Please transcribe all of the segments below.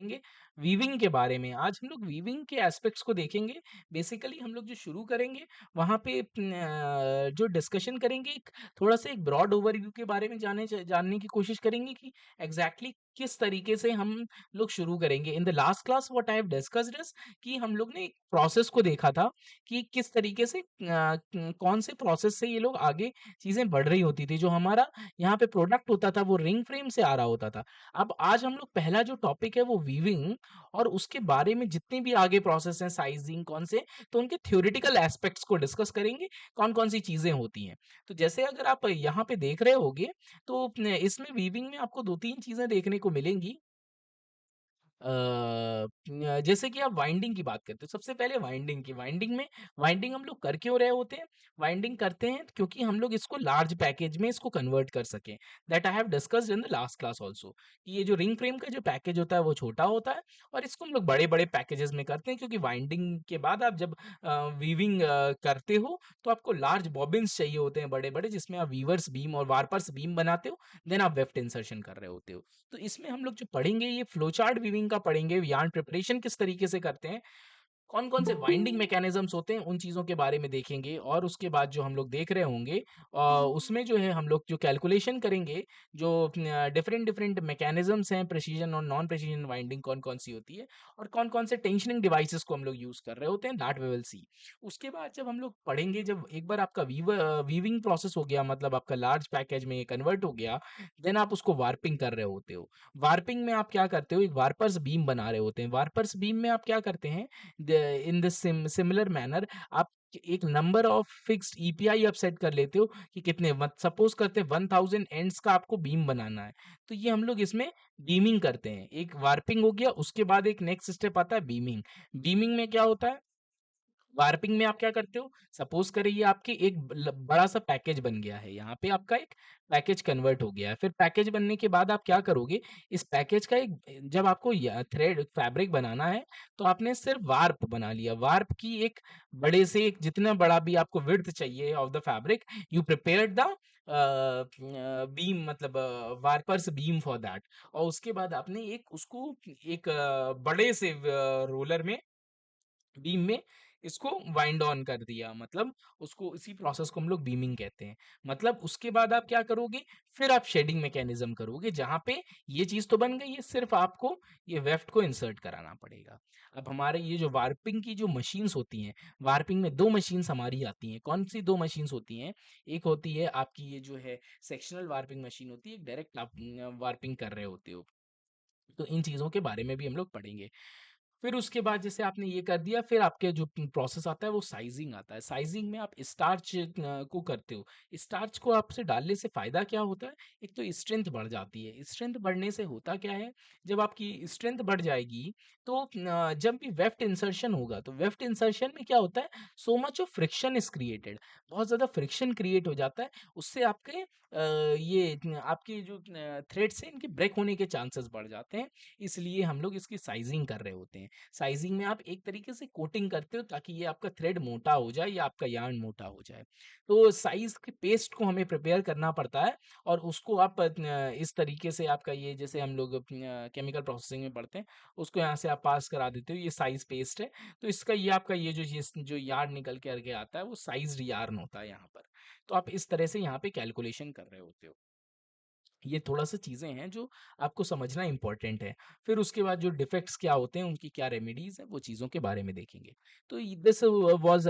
देखेंगे वीविंग के बारे में। आज हम लोग वीविंग के एस्पेक्ट्स को देखेंगे। बेसिकली हम लोग जो शुरू करेंगे वहाँ पे जो डिस्कशन करेंगे एक थोड़ा-सा एक ब्रॉड ओवरव्यू के बारे में जानने की कोशिश करेंगे कि एग्ज़ैक्टली किस तरीके से हम लोग शुरू करेंगे। In the last class what I have discussed is कि हम लोग ने एक प्रोसेस को देखा था कि किस तरीके से कौन से प्रोसेस से ये लोग आगे चीज़ें बढ़ रही होती थी। जो हमारा यहाँ पे प्रोडक्ट होता था वो रिंग फ्रेम से आ रहा होता था। अब आज हम लोग पहला जो टॉपिक है वो वीविंग और उसके बारे में जितने भी आगे प्रोसेस हैं साइजिंग कौन से तो उनके थ्योरेटिकल एस्पेक्ट्स को डिस्कस करेंगे, कौन-कौन सी चीज़ें होती हैं। तो जैसे अगर आप यहाँ पे देख रहे होंगे तो इसमें वीविंग में आपको 2-3 चीज़ें देखने को मिलेंगी। जैसे कि आप वाइंडिंग की बात करते हो, सबसे पहले वाइंडिंग हम लोग कर क्यों रहे होते हैं? वाइंडिंग करते हैं क्योंकि हम लोग इसको लार्ज पैकेज में इसको कन्वर्ट कर सकें। That I have discussed in the last class also कि ये जो रिंग फ्रेम का जो पैकेज होता है वो छोटा होता है और इसको हम लोग बड़े-बड़े पैकेजेस में करते हैं क्योंकि वाइंडिंग के बाद आप जब वीविंग करते हो तो आपको लार्ज बॉबिन्स चाहिए होते हैं बड़े-बड़े जिसमें आप वीवर्स बीम और वार्पर्स बीम बनाते हो, देन आप वेफ्ट इंसर्शन कर रहे होते हो। तो इसमें हम लोग जो पढ़ेंगे ये फ्लो चार्ट वीविंग का पढ़ेंगे, यार्न प्रिपरेशन किस तरीके से करते हैं, कौन-कौन से वाइंडिंग मैकेनिज़्म्स होते हैं, उन चीज़ों के बारे में देखेंगे और उसके बाद जो हम लोग देख रहे होंगे उसमें जो है हम लोग जो कैलकुलेशन करेंगे, जो डिफरेंट मैकेनिज़्म्स हैं, प्रिसिजन और नॉन प्रिसिजन वाइंडिंग कौन-कौन सी होती है और कौन-कौन से टेंशनिंग डिवाइसेज़ को हम लोग यूज़ कर रहे होते हैं, दैट वी विल सी। उसके बाद जब हम लोग पढ़ेंगे, जब एक बार आपका वीविंग प्रोसेस हो गया, मतलब आपका लार्ज पैकेज में कन्वर्ट हो गया, देन आप उसको वार्पिंग कर रहे होते हो। वार्पिंग में आप क्या करते हो, एक वार्पर्स बीम बना रहे होते हैं। वार्पर्स बीम में आप क्या करते हैं, इन द सिमिलर मैनर आप एक नंबर ऑफ फिक्स्ड ईपीआई आप सेट कर लेते हो कि कितने सपोज करते हैं 1000 एंड्स का आपको बीम बनाना है, तो ये हम लोग इसमें बीमिंग करते हैं। एक वार्पिंग हो गया, उसके बाद एक नेक्स्ट स्टेप आता है बीमिंग। बीमिंग में क्या होता है, वार्पिंग में आप क्या करते हो, सपोज करिए ये आपके एक बड़ा सा पैकेज बन गया है, यहाँ पे आपका एक पैकेज कन्वर्ट हो गया है। फिर पैकेज बनने के बाद आप क्या करोगे, इस पैकेज का एक जब आपको थ्रेड फैब्रिक बनाना है तो आपने सिर्फ वार्प बना लिया। वार्प की एक बड़े से एक जितना बड़ा भी आपको विड्थ चाहिए of the fabric, you prepared the beam, मतलब वार्पर्स बीम फॉर दैट। और उसके बाद आपने एक उसको एक बड़े से रोलर में, बीम में इसको वाइंड ऑन कर दिया, मतलब उसको, इसी प्रोसेस को हम लोग बीमिंग कहते हैं। मतलब उसके बाद आप क्या करोगे, फिर आप शेडिंग मैकेनिज्म करोगे जहां पे ये चीज तो बन गई है, सिर्फ आपको ये वेफ्ट को इंसर्ट कराना पड़ेगा। अब हमारे ये जो वार्पिंग की जो मशीन्स होती हैं, वार्पिंग में दो मशीन्स हमारी आती हैं। कौन सी दो मशीन्स होती हैं, एक होती है आपकी ये जो है सेक्शनल वार्पिंग मशीन होती है, एक डायरेक्ट आप वार्पिंग कर रहे होते हो। तो इन चीजों के बारे में भी हम लोग पढ़ेंगे। फिर उसके बाद जैसे आपने ये कर दिया, फिर आपके जो प्रोसेस आता है वो साइजिंग आता है। साइजिंग में आप स्टार्च को करते हो। स्टार्च को आपसे डालने से फ़ायदा क्या होता है? एक तो स्ट्रेंथ बढ़ जाती है। स्ट्रेंथ बढ़ने से होता क्या है, जब आपकी स्ट्रेंथ बढ़ जाएगी तो जब भी वेफ्ट इंसर्शन होगा, तो वेफ्ट इंसर्शन में क्या होता है, so much of friction is created. बहुत ज़्यादा फ्रिक्शन क्रिएट हो जाता है। उससे आपके ये आपके जो थ्रेड्स हैं इनके ब्रेक होने के चांसेस बढ़ जाते हैं। इसलिए हम लोग इसकी साइजिंग कर रहे होते हैं। साइजिंग में आप एक तरीके से कोटिंग करते हो ताकि ये आपका थ्रेड मोटा हो जाए या आपका यार्न मोटा हो जाए। तो साइज़ के पेस्ट को हमें प्रिपेयर करना पड़ता है और उसको आप इस तरीके से आपका ये, जैसे हम लोग केमिकल प्रोसेसिंग में पढ़ते हैं, उसको यहाँ से आप पास करा देते हो, ये साइज़ पेस्ट है। तो इसका ये आपका ये जो यार्न निकल के आगे आता है वो साइज़्ड यार्न होता है यहाँ पर। तो आप इस तरह से यहाँ पे कैलकुलेशन कर रहे होते हो। ये थोड़ा-सा चीज़ें हैं जो आपको समझना इम्पोर्टेंट है। फिर उसके बाद जो डिफेक्ट्स क्या होते हैं, उनकी क्या रेमेडीज़ हैं, वो चीज़ों के बारे में देखेंगे। तो this was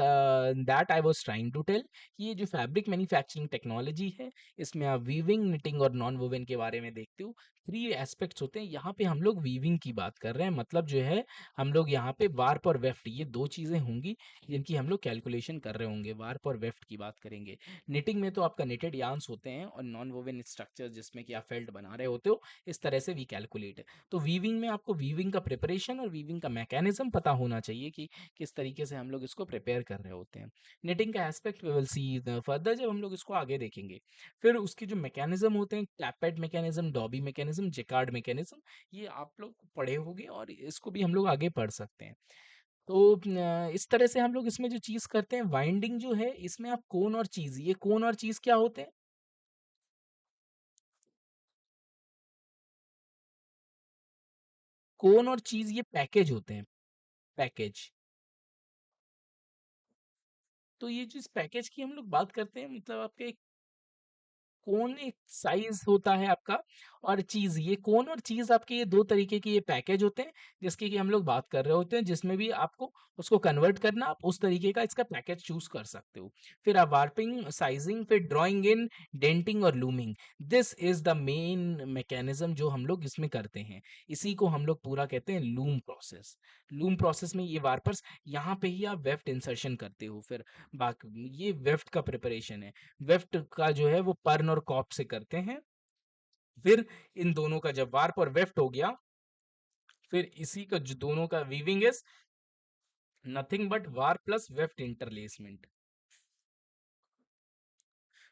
that I was trying to tell कि ये जो फैब्रिक मैन्युफैक्चरिंग टेक्नोलॉजी है, इसमें आप वीविंग, निटिंग और नॉन वोवेन के बारे में देखते हो। 3 एस्पेक्ट्स होते हैं, यहाँ पे हम लोग वीविंग की बात कर रहे हैं, मतलब जो है हम लोग यहाँ पे वार्प और वेफ्ट, ये 2 चीज़ें होंगी जिनकी हम लोग कैलकुलेशन कर रहे होंगे। वार्प और वेफ्ट की बात करेंगे। निटिंग में तो आपका निटेड यार्न्स होते हैं और नॉन वोवेन स्ट्रक्चर जिसमें कि आप फेल्ट बना रहे होते हो, इस तरह से वी कैलकुलेट। तो वीविंग में आपको वीविंग का प्रिपरेशन और वीविंग का मैकेनिज्म पता होना चाहिए कि किस तरीके से हम लोग इसको प्रिपेयर कर रहे होते हैं। निटिंग का aspect we will see further जब हम लोग इसको आगे देखेंगे। फिर उसके जो मैकेनिज्म होते हैं, tappet mechanism, dobby mechanism, jacquard mechanism, ये आप लोग पढ़े होंगे और इसको भी हम लोग आगे पढ़ सकते हैं। तो इस तरह से हम लोग इसमें जो चीज़ करते हैं, वाइंडिंग जो है इसमें आप कोन और चीज़, ये कोन और चीज़ क्या होते हैं? कोन और चीज़ ये पैकेज होते हैं, पैकेज। तो ये जिस पैकेज की हम लोग बात करते हैं मतलब आपके कोन एक साइज होता है आपका और चीज़ ये कोन और चीज़ आपके ये 2 तरीके के ये पैकेज होते हैं, जिसकी कि हम लोग बात कर रहे होते हैं, जिसमें भी आपको उसको कन्वर्ट करना आप उस तरीके का इसका पैकेज चूज़ कर सकते हो। फिर आप वार्पिंग, साइज़िंग, फिर ड्राइंग इन, डेंटिंग और looming. This is the main mechanism जो हम लोग इसमें करते हैं। इसी को हम लोग पूरा कहते हैं लूम प्रोसेस। लूम प्रोसेस में ये वार्पर्स यहाँ पे ही आप वेफ्ट इंसर्शन करते हो फिर बाकी ये वेफ्ट का प्रिपरेशन है। वेफ्ट का जो है वो पर्न और कॉप से करते हैं। फिर इन दोनों का जब वार्प और वेफ्ट हो गया, फिर इसी का जो दोनों का weaving is nothing but warp plus weft interlacement.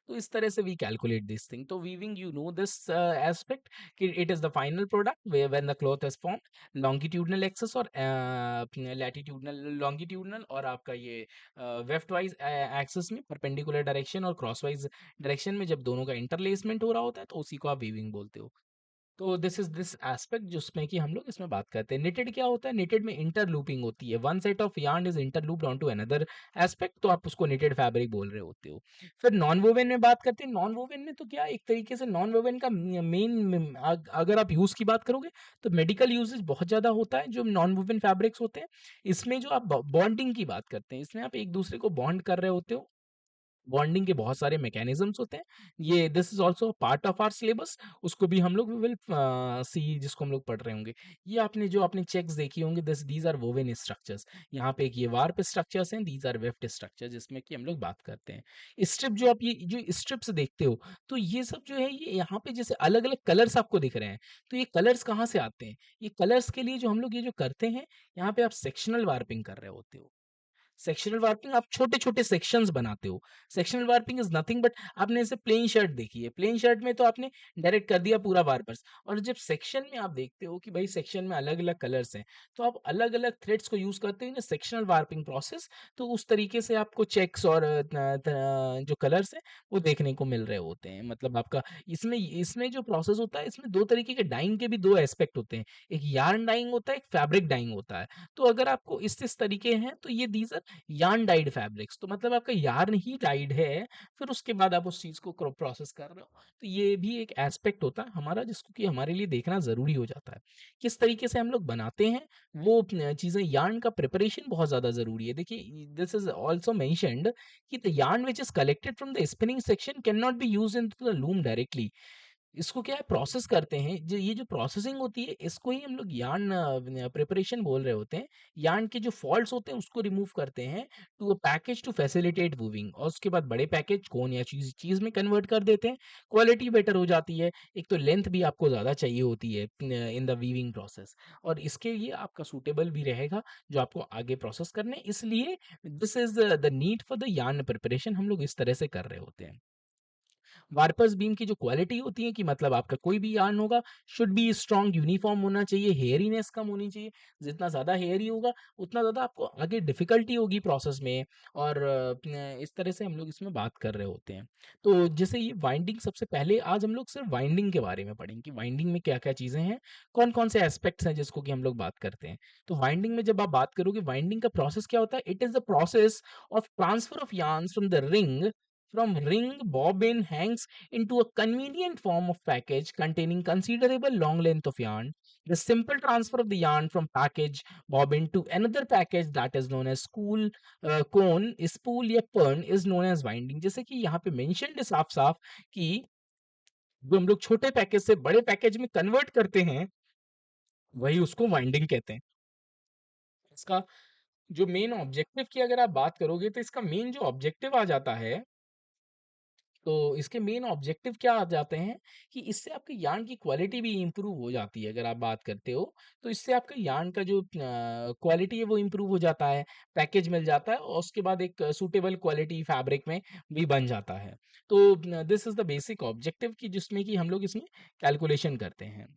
तो इस तरह से वी कैलकुलेट दिस थिंग। तो weaving you know this aspect कि it is the final product when the cloth is form longitudinal axis और लैटिट्यूडनल लॉन्गिट्यूडनल और आपका ये वेफ्ट वाइज एक्सेस में परपेंडिकुलर डायरेक्शन और क्रॉसवाइज डायरेक्शन में जब दोनों का इंटरलेसमेंट हो रहा होता है तो उसी को आप वीविंग बोलते हो। तो दिस इज दिस एस्पेक्ट जिसमें कि हम लोग इसमें बात करते हैं। निटेड क्या होता है? निटेड में इंटरलूपिंग होती है। One set of yarn is interlooped onto another aspect, तो आप उसको निटेड फैब्रिक बोल रहे होते हो। फिर नॉन वोवेन में बात करते हैं। नॉन वोवेन में तो क्या एक तरीके से नॉन वोवेन का मेन अगर आप यूज की बात करोगे तो मेडिकल यूजेज बहुत ज्यादा होता है जो नॉन वोवेन फैब्रिक्स होते हैं। इसमें जो आप बॉन्डिंग की बात करते हैं, इसमें आप एक दूसरे को बॉन्ड कर रहे होते हो। बॉन्डिंग के बहुत सारे मैकेनिज्म्स होते हैं। ये this is also part of our syllabus. उसको भी हम लोग विल सी जिसको हम लोग पढ़ रहे होंगे। ये आपने जो आपने चेक्स देखी होंगे this these are woven structures. यहाँ पे एक ये वार्प स्ट्रक्चर्स हैं, दीज आर वेफ्ट स्ट्रक्चर जिसमें कि हम लोग बात करते हैं। स्ट्रिप जो आप ये जो स्ट्रिप्स देखते हो तो ये सब जो है ये यहाँ पे जैसे अलग अलग कलर्स आपको दिख रहे हैं। तो ये कलर्स कहाँ से आते हैं? ये कलर्स के लिए जो हम लोग ये जो करते हैं, यहाँ पे आप सेक्शनल वार्पिंग कर रहे होते हो। सेक्शनल वार्पिंग आप छोटे-छोटे सेक्शंस बनाते हो। Sectional warping is nothing but आपने ऐसे प्लेन शर्ट देखी है। प्लेन शर्ट में तो आपने डायरेक्ट कर दिया पूरा वार्पर्स और जब सेक्शन में आप देखते हो कि भाई सेक्शन में अलग-अलग कलर्स हैं, तो आप अलग-अलग थ्रेड्स को यूज़ करते हो इन सेक्शनल वार्पिंग प्रोसेस। तो उस तरीके से आपको चेक्स और जो कलर्स हैं, वो देखने को मिल रहे होते हैं। मतलब आपका इसमें इसमें जो प्रोसेस होता है, इसमें 2 तरीके के डाइंग के भी 2 एस्पेक्ट होते हैं। एक यार्न डाइंग होता है, एक फैब्रिक डाइंग होता है। तो अगर आपको इस तरीके हैं, तो ये these are yarn dyed fabrics. तो मतलब आपका यार्न ही डाइड है, फिर उसके बाद आप उस चीज़ को प्रोसेस कर रहे हो। तो ये भी एक एस्पेक्ट होता है हमारा जिसको कि हमारे लिए देखना ज़रूरी हो जाता है। किस तरीके से हम लोग बनाते हैं वो चीज़ें यार्न का प्रिपरेशन बहुत ज़्यादा ज़रूरी है। देखिए दिस इज़ आल्सो मेंशन्ड कि the yarn which is collected from the spinning section can not be used into the loom directly. इसको क्या है प्रोसेस करते हैं जो ये जो प्रोसेसिंग होती है इसको ही हम लोग यार्न प्रिपरेशन बोल रहे होते हैं। यार्न के जो फॉल्ट्स होते हैं उसको रिमूव करते हैं to a package to facilitate moving और उसके बाद बड़े पैकेज कौन या चीज चीज में कन्वर्ट कर देते हैं। क्वालिटी बेटर हो जाती है। एक तो लेंथ भी आपको ज़्यादा चाहिए होती है इन द वीविंग प्रोसेस और इसके लिए आपका सूटेबल भी रहेगा जो आपको आगे प्रोसेस करने इसलिए this is the need for the yarn preparation हम लोग इस तरह से कर रहे होते हैं। वार्पर्स बीम की जो क्वालिटी होती है कि मतलब आपका कोई भी yarn होगा शुड बी स्ट्रॉन्ग यूनिफॉर्म होना चाहिए, हेयरीनेस कम होनी चाहिए। जितना ज़्यादा हेयरी होगा उतना ज़्यादा आपको आगे डिफ़िकल्टी होगी प्रोसेस में और इस तरह से हम लोग इसमें बात कर रहे होते हैं। तो जैसे ये वाइंडिंग सबसे पहले आज हम लोग सिर्फ वाइंडिंग के बारे में पढ़ेंगे कि वाइंडिंग में क्या-क्या चीज़ें हैं, कौन-कौन से एस्पेक्ट्स हैं जिसको कि हम लोग बात करते हैं। तो वाइंडिंग में जब आप बात करोगे वाइंडिंग का प्रोसेस क्या होता है? It is the process of transfer of yarns from ring bobbin hangs into a convenient form of package containing considerable long length of yarn. The simple transfer of the yarn from package bobbin to another package that is known as cone, spool या pern is known as winding. जैसे कि यहाँ पे mentioned है साफ साफ कि जो हम लोग छोटे पैकेज से बड़े पैकेज में कन्वर्ट करते हैं वही उसको वाइंडिंग कहते हैं। इसका जो मेन ऑब्जेक्टिव की अगर आप बात करोगे तो इसका मेन जो ऑब्जेक्टिव आ जाता है तो इसके मेन ऑब्जेक्टिव क्या आ जाते हैं कि इससे आपके यार्न की क्वालिटी भी इम्प्रूव हो जाती है अगर आप बात करते हो तो इससे आपका यार्न का जो क्वालिटी है वो इम्प्रूव हो जाता है। पैकेज मिल जाता है और उसके बाद एक सूटेबल क्वालिटी फैब्रिक में भी बन जाता है। तो this is the basic objective की जिसमें कि हम लोग इसमें कैलकुलेशन करते हैं।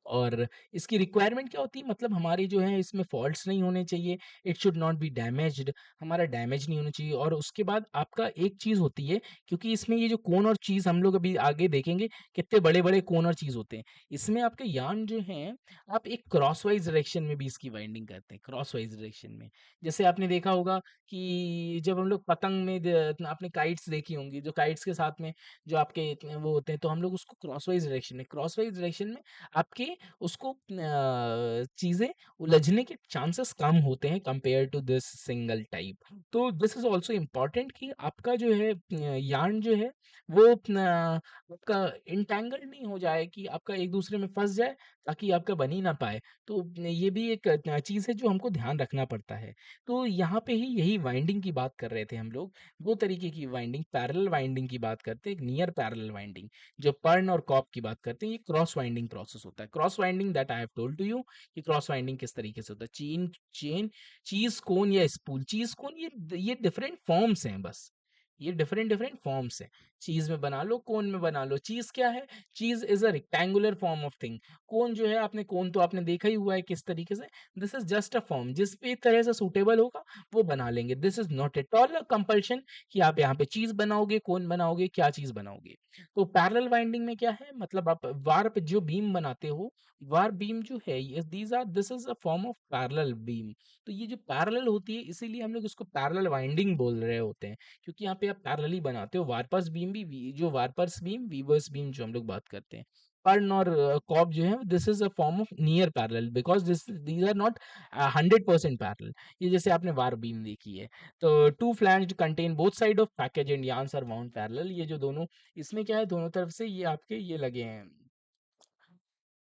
और इसकी रिक्वायरमेंट क्या होती है, मतलब हमारी जो है इसमें फॉल्ट्स नहीं होने चाहिए, it should not be damaged, हमारा डैमेज नहीं होना चाहिए। और उसके बाद आपका एक चीज़ होती है, क्योंकि इसमें ये जो कोन और चीज़ हम लोग अभी आगे देखेंगे कितने बड़े-बड़े कोन और चीज़ होते हैं। इसमें आपके यार्न जो हैं, आप एक क्रॉसवाइज़ डायरेक्शन में भी इसकी वाइंडिंग करते हैं, क्रॉसवाइज़ डायरेक्शन में। जैसे आपने देखा होगा कि जब हम लोग पतंग में आपने काइट्स देखी होंगी, जो काइट्स के साथ में जो आपके वो होते हैं, तो हम लोग उसको क्रॉसवाइज़ डायरेक्शन में आपके उसको चीज़ें उलझने के चांसेस कम होते हैं compare to this single type. तो दिस इज़ आल्सो इम्पोर्टेंट कि आपका जो है यार्न जो है वो आपका एंटेंगल्ड नहीं हो जाए, कि आपका एक दूसरे में फँस जाए, ताकि आपका बन ही ना पाए। तो ये भी एक चीज़ है जो हमको ध्यान रखना पड़ता है। तो यहाँ पे ही यही वाइंडिंग की बात कर रहे थे हम लोग। 2 तरीके की वाइंडिंग, पैरेलल वाइंडिंग की बात करते हैं, एक नियर पैरेलल वाइंडिंग। जो पर्न और कॉप की बात करते हैं, ये क्रॉस वाइंडिंग प्रोसेस होता है। Cross winding that I have told to you कि क्रॉस वाइंडिंग किस तरीके से होता है। चेन चीज़ कोन या स्पूल, चीज़ कोन ये डिफरेंट फॉर्म्स हैं बस। ये डिफरेंट डिफरेंट फॉर्म्स हैं। चीज़ में बना लो, कोन में बना लो। चीज़ क्या है? Cheese is a rectangular form of thing. Cone जो है, आपने कोन तो आपने देखा ही हुआ है किस तरीके से। This is just a form, जिस भी तरह से सूटेबल होगा वो बना लेंगे। This is not at all a compulsion कि आप यहाँ पे चीज़ बनाओगे, कोन बनाओगे, क्या चीज़ बनाओगे। तो पैरेलल वाइंडिंग में क्या है, मतलब आप वार्प जो बीम बनाते हो, वार्प बीम जो है, ये these are this is a form of parallel beam. तो ये जो पैरेलल होती है, इसीलिए हम लोग इसको पैरेलल वाइंडिंग बोल रहे होते हैं, क्योंकि यहाँ पे आप पैरेलली बनाते हो। वार्पर्स बीम भी जो वार्पर्स बीम, वीवर्स बीम जो हम लोग बात करते हैं, पर्न और कॉप जो है, this is a form of near parallel, because this these are not 100% parallel. ये जैसे आपने वार बीम देखी है, तो two flanged contain both side of package and yarns are wound parallel. ये जो दोनों, इसमें क्या है, दोनों तरफ से ये आपके ये लगे हैं,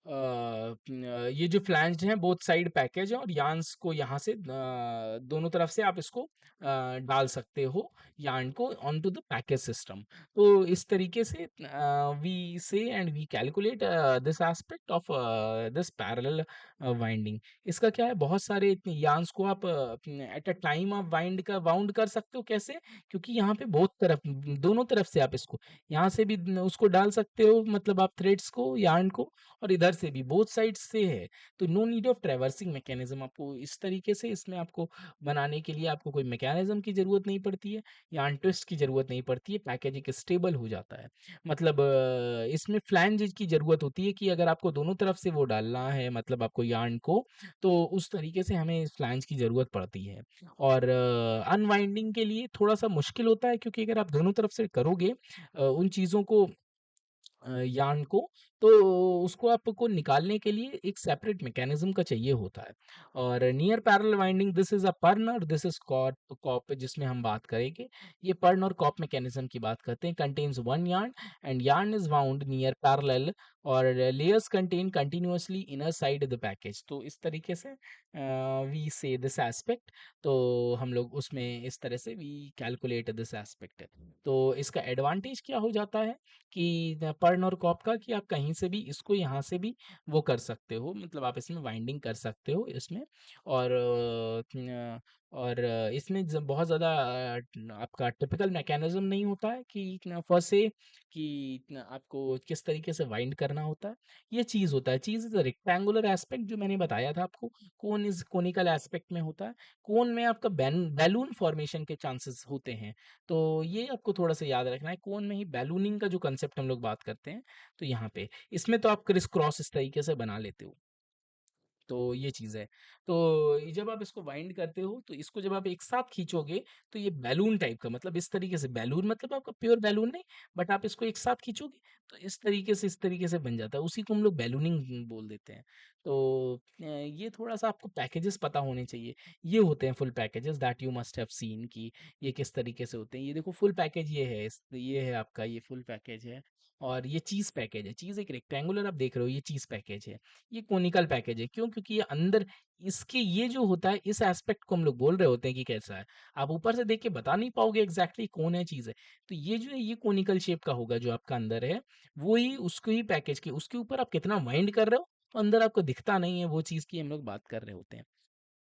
ये जो फ्लैंज्ड हैं बोथ साइड पैकेज है, और यार्न्स को यहाँ से दोनों तरफ से आप इसको डाल सकते हो, यार्न को ऑनटू द पैकेज सिस्टम। तो इस तरीके से वी से and we calculate this aspect of this parallel winding. इसका क्या है, बहुत सारे इतने यार्न्स को आप एट अ टाइम आप वाउंड कर सकते हो। कैसे? क्योंकि यहाँ पे बहुत तरफ, दोनों तरफ से आप इसको यहाँ से भी उसको डाल सकते हो, मतलब आप थ्रेड्स को, यार्न को, और इधर से भी बोथ साइड से है। तो no need of traversing mechanism, आपको इस तरीके से इसमें आपको बनाने के लिए आपको कोई मैकेनिज्म की ज़रूरत नहीं पड़ती है, या ट्विस्ट की ज़रूरत नहीं पड़ती है। पैकेज एक स्टेबल हो जाता है। मतलब इसमें फ्लैंज की ज़रूरत होती है कि अगर आपको दोनों तरफ से वो डालना है, मतलब आपको यार्न को, तो उस तरीके से हमें इस फ्लैंज की ज़रूरत पड़ती है। और अनवाइंडिंग के लिए थोड़ा-सा मुश्किल होता है, क्योंकि अगर आप दोनों तरफ से करोगे उन चीज़ों को, यार्न को, तो उसको आपको निकालने के लिए एक सेपरेट मैकेनिज्म का चाहिए होता है। और near parallel winding, this is अ पर्न और दिस इज कॉप कॉप जिसमें हम बात करेंगे। ये पर्न और कॉप मैकेनिज्म की बात करते हैं। Contains one yarn and yarn is wound near parallel, और layers contain continuously inner side the package. तो इस तरीके से वी से दिस एस्पेक्ट, तो हम लोग उसमें इस तरह से वी कैलकुलेट दिस एस्पेक्ट। तो इसका एडवांटेज क्या हो जाता है कि पर्न और कॉप का, कि आप कहीं से भी इसको यहाँ से भी वो कर सकते हो, मतलब आप इसमें वाइंडिंग कर सकते हो इसमें। और इसमें बहुत ज़्यादा आपका टिपिकल मैकेनिज्म नहीं होता है कि फर्स्ट से कि आपको किस तरीके से वाइंड करना होता है। ये चीज़ होता है, चीज़ इज रेक्टेंगुलर एस्पेक्ट जो मैंने बताया था आपको। कोन इज कोनिकल एस्पेक्ट में होता है। कोन में आपका बैलून फॉर्मेशन के चांसेस होते हैं। तो ये आपको थोड़ा-सा याद रखना है, कोन में ही बैलूनिंग का जो कांसेप्ट हम लोग बात करते हैं, तो यहाँ पे, इसमें तो आप क्रिस क्रॉस इस तरीके से बना लेते हो। तो ये चीज़ है। तो ये जब आप इसको वाइंड करते हो, तो इसको जब आप एक साथ खींचोगे, तो ये बैलून टाइप का, मतलब इस तरीके से, बैलून मतलब आपका प्योर बैलून नहीं, बट आप इसको एक साथ खींचोगे, तो इस तरीके से बन जाता है। उसी को हम लोग बैलूनिंग बोल देते हैं। तो ये थोड़ा-सा आपको पैकेजेस पता होने चाहिए। ये होते हैं full packages that you must have seen, कि ये किस तरीके से होते हैं। ये देखो फुल पैकेज ये है, ये है आपका, ये फुल पैकेज है। और ये चीज़ पैकेज है। चीज़ एक रेक्टेंगुलर आप देख रहे हो, ये चीज़ पैकेज है। ये कोनिकल पैकेज है। क्यों? क्योंकि ये अंदर, इसके ये जो होता है, इस एस्पेक्ट को हम लोग बोल रहे होते हैं कि कैसा है। आप ऊपर से देख के बता नहीं पाओगे एग्ज़ैक्टली कौन है चीज़ है। तो ये जो है, ये कोनिकल शेप का होगा जो आपका अंदर है, वो ही उसको ही पैकेज के उसके ऊपर आप कितना वाइंड कर रहे हो, तो अंदर आपको दिखता नहीं है, वो चीज़ की हम लोग बात कर रहे होते हैं।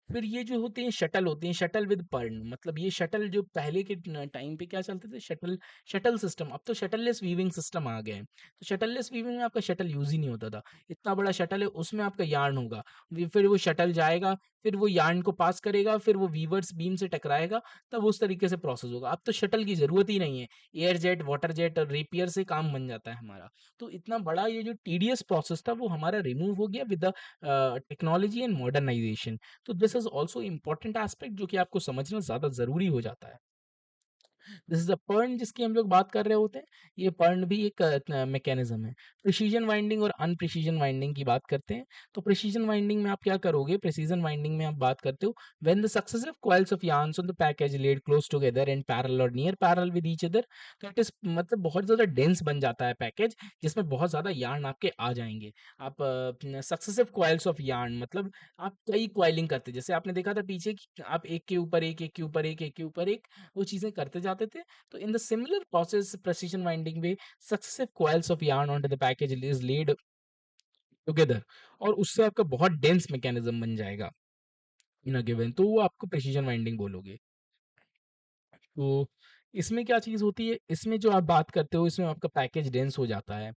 फिर ये जो होते हैं शटल होते हैं, शटल विद पर्न, मतलब ये शटल जो पहले के टाइम पे क्या चलते थे, शटल शटल सिस्टम। अब तो शटललेस वीविंग सिस्टम आ गए हैं। तो शटललेस वीविंग में आपका शटल यूज ही नहीं होता था। इतना बड़ा शटल है, उसमें आपका यार्न होगा, फिर वो शटल जाएगा, फिर वो यार्न को पास करेगा, फिर वो वीवर्स बीम से टकराएगा, तब उस तरीके से प्रोसेस होगा। अब तो शटल की जरूरत ही नहीं है, एयर जेट, वाटर जेट और रेपियर से काम बन जाता है हमारा। तो इतना बड़ा ये जो टीडियस प्रोसेस था वो हमारा रिमूव हो गया with the technology and modernisation. तो this is also important aspect जो कि आपको समझना ज़्यादा ज़रूरी हो जाता है। दिस इज अ पर्न जिसकी हम लोग बात कर रहे होते हैं। ये पर्न भी एक मैकेनिज्म है। प्रिसीजन वाइंडिंग और अनप्रिसीजन वाइंडिंग की बात करते हैं। तो प्रिसीजन वाइंडिंग में आप क्या करोगे, प्रिसीजन वाइंडिंग में आप बात करते हो when the successive coils of yarns on the package laid close together and parallel और near parallel with each other. तो इट इज मतलब बहुत ज़्यादा डेंस बन जाता है पैकेज, जिसमें बहुत ज़्यादा yarn आपके आ जाएंगे। आप सक्सेसिव कॉइल्स ऑफ yarn मतलब आप कई कॉइलिंग करते हैं, जैसे आपने देखा था पीछे कि आप एक के ऊपर एक, एक के ऊपर एक, एक के ऊपर एक, वो चीज़ें करते जाते थे। तो in the similar process precision winding में successive coils of yarn onto the package is laid together, और उससे आपका बहुत डेंस मैकेनिज्म बन जाएगा इन अ गिवन, तो वो आपको प्रेसिजन वाइंडिंग बोलोगे। तो इसमें क्या चीज़ होती है, इसमें जो आप बात करते हो इसमें आपका पैकेज डेंस हो जाता है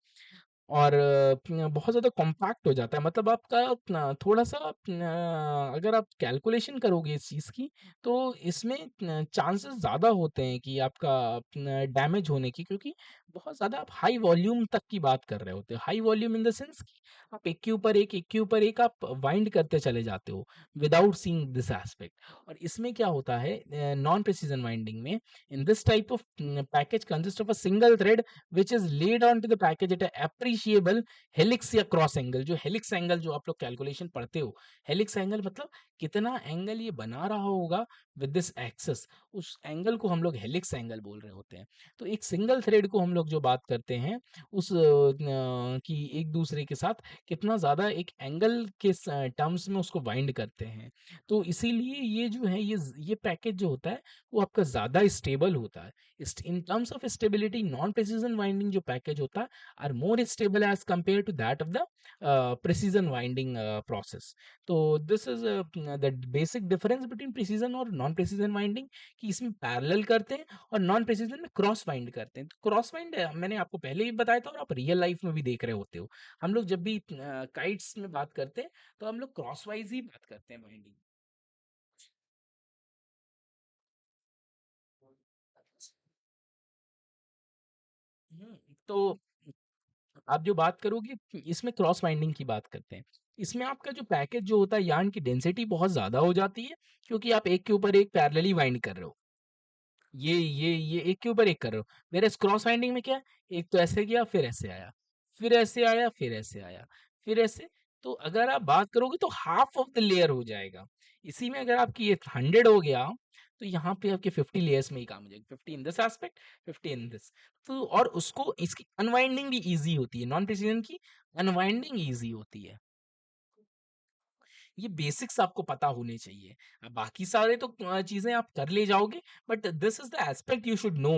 और बहुत ज़्यादा कॉम्पैक्ट हो जाता है, मतलब आपका थोड़ा-सा अगर आप कैलकुलेशन करोगे इस चीज़ की, तो इसमें चांसेस ज़्यादा होते हैं कि आपका डैमेज होने की, क्योंकि बहुत ज़्यादा आप हाई वॉल्यूम तक की बात कर रहे होते हो। High volume in the sense कि आप एक के ऊपर एक, एक के ऊपर एक आप वाइंड करते चले जाते हो विदाउट सीइंग दिस एस्पेक्ट। और इसमें क्या होता है नॉन प्रिसिजन वाइंडिंग में, in this type of package consist of a single thread which is laid onto the package at a appreciable helix या क्रॉस एंगल। जो हेलिक्स एंगल जो आप लोग कैलकुलेशन पढ़ते हो, हेलिक्स एंगल मतलब कितना एंगल ये बना रहा होगा विद दिस एक्सिस, उस एंगल को हम लोग हेलिक्स एंगल बोल रहे होते हैं। तो एक सिंगल थ्रेड को हम लोग जो बात करते हैं उस की एक दूसरे के साथ कितना ज़्यादा एक एंगल के टर्म्स में उसको वाइंड करते हैं। तो इसीलिए ये जो है ये पैकेज जो होता है वो आपका ज़्यादा स्टेबल होता है। In terms of stability, non-precision winding जो पैकेज होता है are more stable as compared to that of the precision winding process. तो this is the basic difference between precision और non-precision winding, कि इसमें parallel करते हैं और non-precision में क्रॉस वाइंड करते हैं। तो क्रॉस वाइंड मैंने आपको पहले ही बताया था और आप रियल लाइफ में भी देख रहे होते हो। हम लोग जब भी काइट्स में बात करते हैं तो हम लोग क्रॉस वाइज ही बात करते हैं वाइंडिंग। तो आप जो बात करोगे इसमें क्रॉस वाइंडिंग की बात करते हैं। इसमें आपका जो पैकेज जो होता है यार्न की डेंसिटी बहुत ज़्यादा हो जाती है, क्योंकि आप एक के ऊपर एक पैरेलली वाइंड कर रहे हो। ये एक के ऊपर एक कर रहे हो। व्हेयरएज़ क्रॉस वाइंडिंग में क्या है, एक तो ऐसे गया, फिर ऐसे आया, फिर ऐसे आया, फिर ऐसे आया, फिर ऐसे। तो अगर आप बात करोगे तो हाफ ऑफ द लेयर हो जाएगा। इसी में अगर आपकी ये 100 हो गया, तो यहाँ पे आपके 50 लेयर्स में ही काम हो जाएगा। 50 in this aspect, 50 in this. तो और उसको इसकी अनवाइंडिंग भी ईज़ी होती है। नॉन प्रिसिजन की अनवाइंडिंग ईज़ी होती है। ये बेसिक्स आपको पता होने चाहिए। बाकी सारे तो चीज़ें आप कर ले जाओगे, but this is the aspect you should know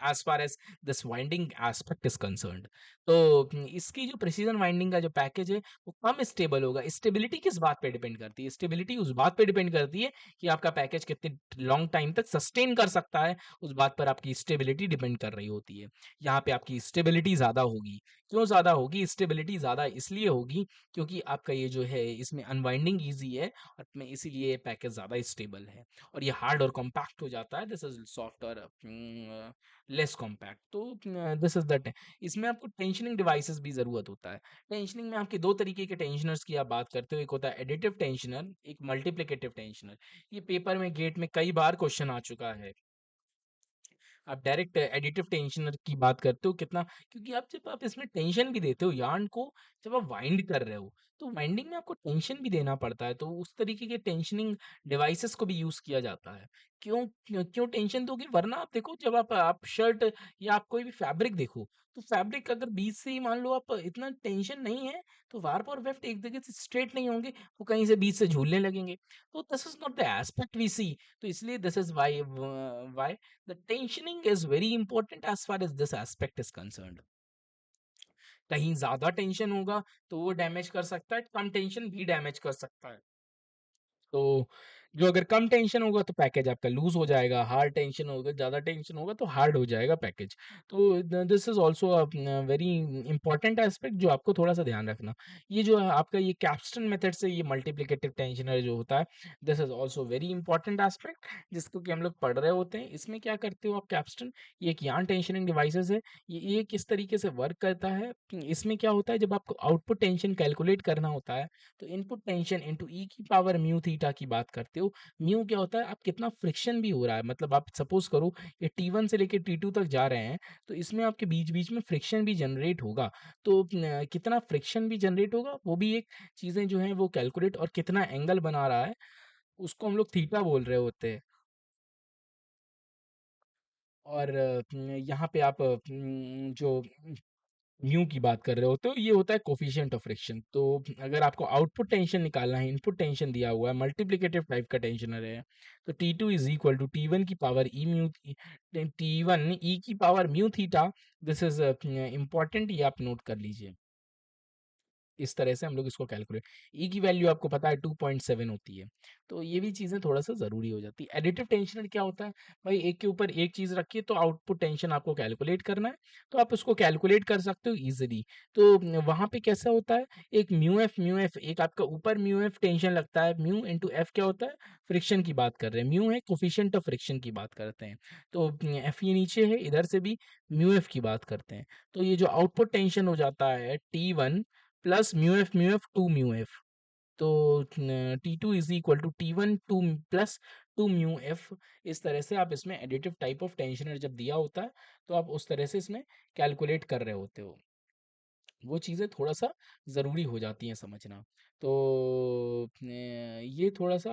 as far as this winding aspect is concerned. तो इसकी जो प्रिसिजन वाइंडिंग का जो पैकेज है, वो कम स्टेबल होगा। स्टेबिलिटी किस बात पे डिपेंड करती है? स्टेबिलिटी उस बात पे डिपेंड करती है कि आपका पैकेज कितने लॉन्ग टाइम तक सस्टेन कर सकता है, उस बात पर आपकी स्टेबिलिटी डिपेंड कर रही होती है। यहाँ पे आपकी स्टेबिलिटी ज़्यादा होगी। क्यों ज़्यादा होगी? स्टेबिलिटी ज़्यादा इसलिए होगी क्योंकि आपका ये जो है इसमें अनवाइंडिंग ईज़ी है और में इसीलिए ये पैकेज ज़्यादा स्टेबल है और ये हार्ड और कॉम्पैक्ट हो जाता है। दिस इज़ सॉफ्ट और लेस कॉम्पैक्ट। तो दिस इज़ दैट। इसमें आपको टेंशनिंग डिवाइसेस भी ज़रूरत होता है। टेंशनिंग में आपके 2 तरीके के टेंशनर्स की आप बात करते हो। एक होता है एडिटिव टेंशनर, एक मल्टीप्लिकेटिव टेंशनर। ये पेपर में गेट में कई बार क्वेश्चन आ चुका है। आप डायरेक्ट एडिटिव टेंशनर की बात करते हो कितना, क्योंकि आप जब आप इसमें टेंशन भी देते हो यार्न को, जब आप वाइंड कर रहे हो तो वाइंडिंग में आपको टेंशन भी देना पड़ता है, तो उस तरीके के टेंशनिंग डिवाइसेस को भी यूज किया जाता है। क्यों क्यों क्यों टेंशन दोगे, वरना आप देखो जब आप शर्ट या आप कोई भी फैब्रिक देखो, तो फैब्रिक अगर बीच से ही मान लो आप इतना टेंशन नहीं है, तो वार्प और वेफ्ट एक जगह से स्ट्रेट नहीं होंगे, वो कहीं से बीच से झूलने लगेंगे। तो this is not the aspect we see. तो इसलिए this is why the tensioning is very important as far as this aspect is concerned. कहीं ज़्यादा टेंशन होगा तो वो डैमेज कर सकता है, कम टेंशन भी डैमेज कर सकता है। तो जो अगर कम टेंशन होगा तो पैकेज आपका लूज़ हो जाएगा, हार्ड टेंशन होगा, ज़्यादा टेंशन होगा तो हार्ड हो जाएगा पैकेज। तो this is also very important aspect जो आपको थोड़ा-सा ध्यान रखना। ये जो है आपका ये कैप्स्टन मेथड से ये मल्टिप्लिकेटिव टेंशनर जो होता है, this is also very important aspect जिसको कि हम लोग पढ़ रहे होते हैं। इसमें क्या करते हो आप कैप्स्टन, ये एक यार्न टेंशनिंग डिवाइसेज़ है। ये किस तरीके से वर्क करता है, इसमें क्या होता है जब आपको आउटपुट टेंशन कैलकुलेट करना होता है तो इनपुट टेंशन इनटू ई की पावर म्यू थीटा की बात करते हो। म्यू क्या होता है, आप कितना फ्रिक्शन भी हो रहा है, मतलब आप सपोज करो ये T1 से लेके T2 तक जा रहे हैं तो इसमें आपके बीच-बीच में फ्रिक्शन भी जनरेट होगा। तो कितना फ्रिक्शन भी जनरेट होगा वो भी एक चीज़ें जो हैं वो कैलकुलेट, और कितना एंगल बना रहा है उसको हम लोग थीटा बोल रहे होते हैं। और यहाँ पे आप जो म्यू की बात कर रहे हो तो ये होता है कोफिशिएंट ऑफ फ्रिक्शन। तो अगर आपको आउटपुट टेंशन निकालना है, इनपुट टेंशन दिया हुआ है, मल्टीप्लिकेटिव टाइप का टेंशनर है, तो T2 is equal to T1 की पावर ई म्यू, T1 ई की power mu theta. This is important, ये आप नोट कर लीजिए। इस तरह से हम लोग इसको कैलकुलेट, ई की वैल्यू आपको पता है 2.7 होती है। तो ये भी चीज़ें थोड़ा-सा ज़रूरी हो जाती है। एडिटिव टेंशनर क्या होता है? भाई एक के ऊपर एक चीज़ रखिए तो आउटपुट टेंशन आपको कैलकुलेट करना है, तो आप उसको कैलकुलेट कर सकते हो ईज़िली। तो वहाँ पे कैसा होता है, एक म्यू एफ एक आपका ऊपर म्यू एफ टेंशन लगता है, म्यू इनटू एफ क्या होता है? फ्रिक्शन की बात कर रहे हैं। म्यू है कोएफिशिएंट ऑफ फ्रिक्शन की बात करते हैं। तो एफ ये नीचे है, इधर से भी म्यू एफ की बात करते हैं। तो ये जो आउटपुट टेंशन हो जाता है T1 plus mu F two mu F. तो T2 is equal to T1 two plus two mu F. इस तरह से आप इसमें एडिटिव टाइप ऑफ टेंशनर जब दिया होता है तो आप उस तरह से इसमें कैलकुलेट कर रहे होते हो। वो चीज़ें थोड़ा-सा ज़रूरी हो जाती हैं समझना। तो ये थोड़ा-सा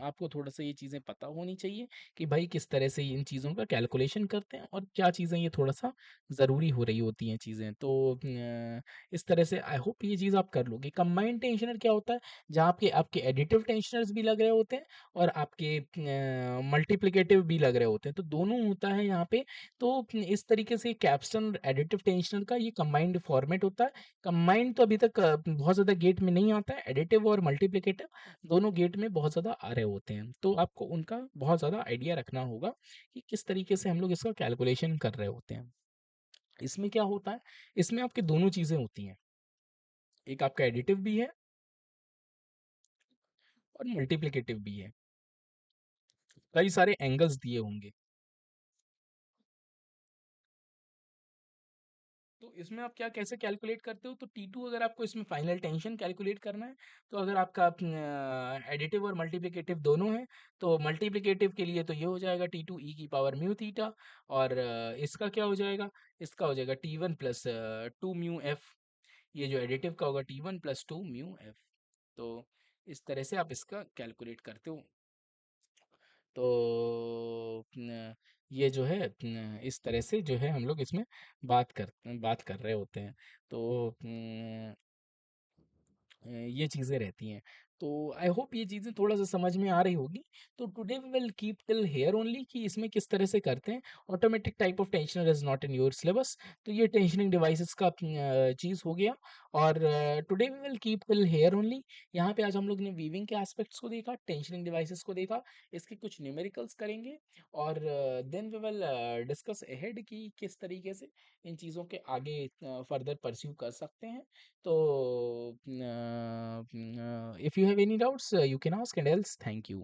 आपको थोड़ा-सा ये चीज़ें पता होनी चाहिए कि भाई किस तरह से इन चीज़ों का कैलकुलेशन करते हैं और क्या चीज़ें ये थोड़ा-सा ज़रूरी हो रही होती हैं चीज़ें। तो इस तरह से आई होप ये चीज़ आप कर लोगे। कंबाइंड टेंशनर क्या होता है? जहाँ आपके आपके एडिटिव टेंशनर्स भी लग रहे होते हैं और आपके मल्टिप्लिकेटिव भी लग रहे होते हैं। तो दोनों होता है यहाँ पे। तो इस तरीके से कैप्स्टन एडिटिव टेंशनर का ये कंबाइंड फॉर्मेट होता है। कंबाइंड तो अभी तक बहुत ज़्यादा गेट में नहीं आता है, एडिटिव और मल्टिप्लिकेटिव दोनों गेट में बहुत ज़्यादा आ रहे होते हैं। तो आपको उनका बहुत ज़्यादा आइडिया रखना होगा कि किस तरीके से हम लोग इसका कैलकुलेशन कर रहे होते हैं। इसमें क्या होता है, इसमें आपकी दोनों चीज़ें होती हैं, एक आपका एडिटिव भी है और मल्टिप्लिकेटिव भी है। कई सारे एंगल्स दिए होंगे। तो इसमें आप क्या कैसे कैलकुलेट करते हो, तो T2 अगर आपको इसमें फाइनल टेंशन कैलकुलेट करना है तो अगर आपका एडिटिव और मल्टीप्लिकेटिव दोनों है तो मल्टीप्लिकेटिव के लिए तो ये हो जाएगा T2 ई की पावर म्यू थीटा। और इसका क्या हो जाएगा, इसका हो जाएगा T1 plus two mu F. ये जो एडिटिव का होगा T1 plus two mu F. तो इस तरह से आप इसका कैलकुलेट करते हो। तो ये जो है इस तरह से जो है हम लोग इसमें बात कर रहे होते हैं। तो ये चीज़ें रहती हैं। तो आई होप ये चीज़ें थोड़ा-सा समझ में आ रही होगी। तो today we will keep till here only कि इसमें किस तरह से करते हैं। Automatic type of tensioner is not in your syllabus. तो ये टेंशनिंग डिवाइसेज़ का चीज़ हो गया। और today we will keep till here only. यहाँ पे आज हम लोग ने वीविंग के एस्पेक्ट्स को देखा, टेंशनिंग डिवाइसेज़ को देखा, इसके कुछ न्यूमेरिकल्स करेंगे और then we will discuss ahead कि किस तरीके से इन चीज़ों के आगे फर्दर परस्यू कर सकते हैं। So, if you have any doubts, you can ask, and else, thank you.